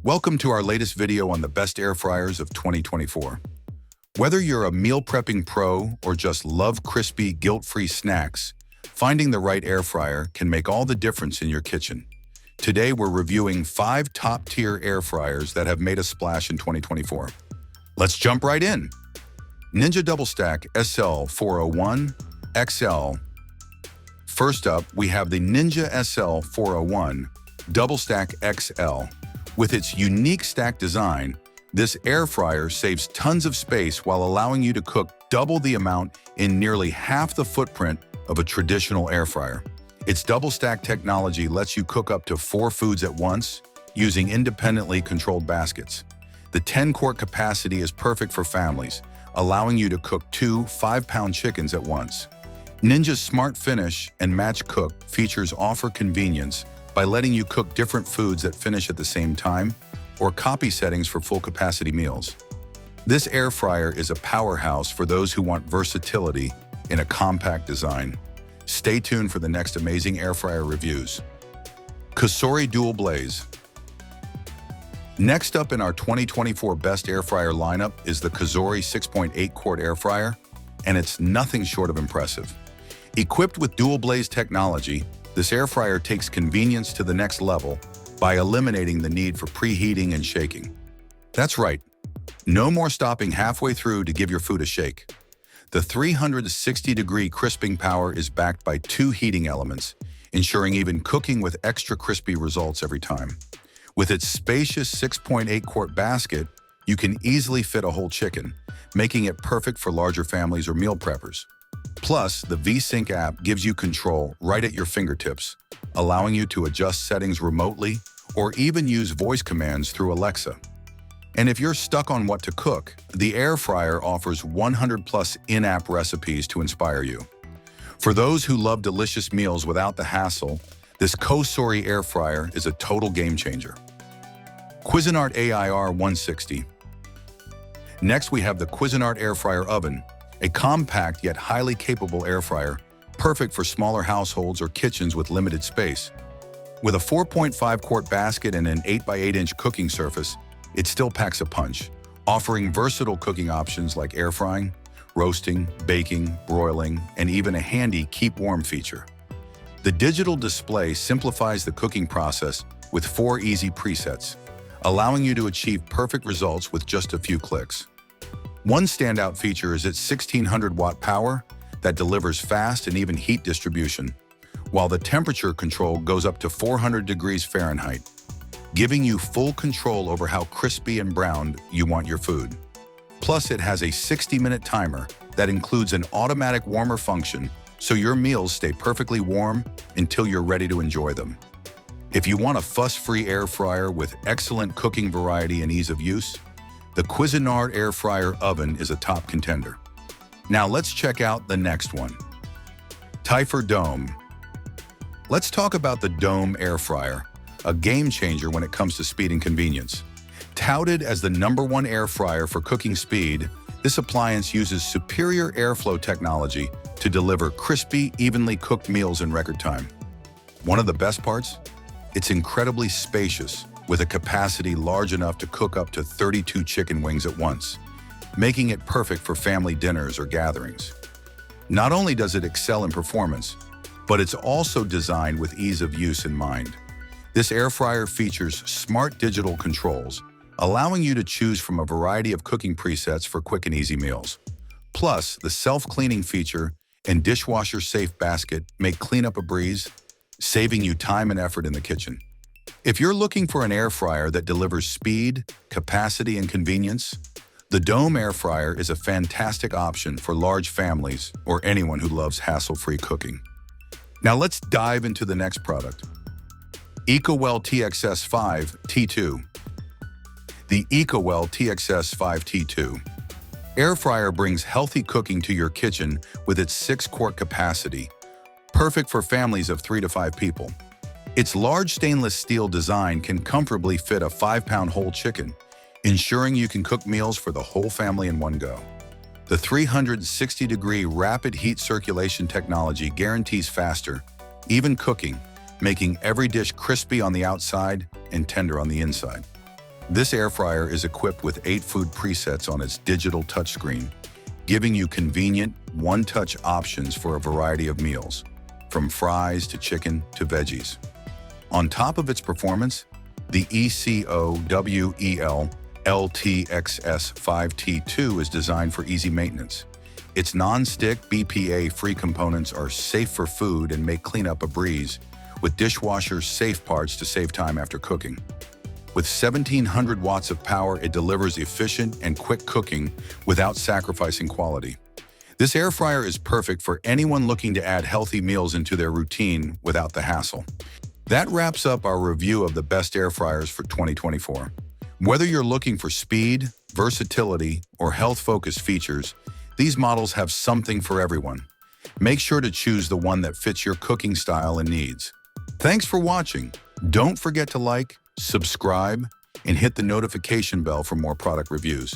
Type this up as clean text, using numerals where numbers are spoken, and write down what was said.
Welcome to our latest video on the best air fryers of 2024. Whether you're a meal prepping pro or just love crispy, guilt-free snacks, finding the right air fryer can make all the difference in your kitchen. Today, we're reviewing 5 top-tier air fryers that have made a splash in 2024. Let's jump right in. Ninja DoubleStack SL401 XL. First up, we have the Ninja SL401 DoubleStack XL. With its unique stack design, this air fryer saves tons of space while allowing you to cook double the amount in nearly half the footprint of a traditional air fryer. Its double stack technology lets you cook up to 4 foods at once using independently controlled baskets. The 10-quart capacity is perfect for families, allowing you to cook 2 5-pound chickens at once. Ninja's Smart Finish and Match Cook features offer convenience by letting you cook different foods that finish at the same time, or copy settings for full capacity meals. This air fryer is a powerhouse for those who want versatility in a compact design. Stay tuned for the next amazing air fryer reviews. COSORI Dual Blaze. Next up in our 2024 best air fryer lineup is the COSORI 6.8-quart air fryer, and it's nothing short of impressive. Equipped with dual blaze technology, this air fryer takes convenience to the next level by eliminating the need for preheating and shaking. That's right, no more stopping halfway through to give your food a shake. The 360-degree crisping power is backed by 2 heating elements, ensuring even cooking with extra crispy results every time. With its spacious 6.8-quart basket, you can easily fit a whole chicken, making it perfect for larger families or meal preppers. Plus, the VSync app gives you control right at your fingertips, allowing you to adjust settings remotely or even use voice commands through Alexa. And if you're stuck on what to cook, the air fryer offers 100+ in-app recipes to inspire you. For those who love delicious meals without the hassle, this COSORI air fryer is a total game changer. Cuisinart AIR-160. Next, we have the Cuisinart Air Fryer Oven, a compact yet highly capable air fryer, perfect for smaller households or kitchens with limited space. With a 4.5-quart basket and an 8x8-inch cooking surface, it still packs a punch, offering versatile cooking options like air frying, roasting, baking, broiling, and even a handy keep warm feature. The digital display simplifies the cooking process with 4 easy presets, allowing you to achieve perfect results with just a few clicks. One standout feature is its 1600-watt power that delivers fast and even heat distribution, while the temperature control goes up to 400 degrees Fahrenheit, giving you full control over how crispy and browned you want your food. Plus, it has a 60-minute timer that includes an automatic warmer function, so your meals stay perfectly warm until you're ready to enjoy them. If you want a fuss-free air fryer with excellent cooking variety and ease of use, the Cuisinart Air Fryer Oven is a top contender. Now let's check out the next one. Typhur Dome. Let's talk about the Dome air fryer, a game changer when it comes to speed and convenience. Touted as the #1 air fryer for cooking speed, this appliance uses superior airflow technology to deliver crispy, evenly cooked meals in record time. One of the best parts? It's incredibly spacious, with a capacity large enough to cook up to 32 chicken wings at once, making it perfect for family dinners or gatherings. Not only does it excel in performance, but it's also designed with ease of use in mind. This air fryer features smart digital controls, allowing you to choose from a variety of cooking presets for quick and easy meals. Plus, the self-cleaning feature and dishwasher-safe basket make cleanup a breeze, saving you time and effort in the kitchen. If you're looking for an air fryer that delivers speed, capacity, and convenience, the Dome air fryer is a fantastic option for large families or anyone who loves hassle-free cooking. Now let's dive into the next product. ECOWELL TXS5 T2. The ECOWELL TXS5 T2 air fryer brings healthy cooking to your kitchen with its 6-quart capacity, perfect for families of 3 to 5 people. Its large stainless steel design can comfortably fit a 5-pound whole chicken, ensuring you can cook meals for the whole family in one go. The 360-degree rapid heat circulation technology guarantees faster, even cooking, making every dish crispy on the outside and tender on the inside. This air fryer is equipped with 8 food presets on its digital touchscreen, giving you convenient, one-touch options for a variety of meals, from fries to chicken to veggies. On top of its performance, the ECOWELL LTXS5T2 is designed for easy maintenance. Its non-stick, BPA-free components are safe for food and make cleanup a breeze, with dishwasher-safe parts to save time after cooking. With 1,700 watts of power, it delivers efficient and quick cooking without sacrificing quality. This air fryer is perfect for anyone looking to add healthy meals into their routine without the hassle. That wraps up our review of the best air fryers for 2024. Whether you're looking for speed, versatility, or health-focused features, these models have something for everyone. Make sure to choose the one that fits your cooking style and needs. Thanks for watching. Don't forget to like, subscribe, and hit the notification bell for more product reviews.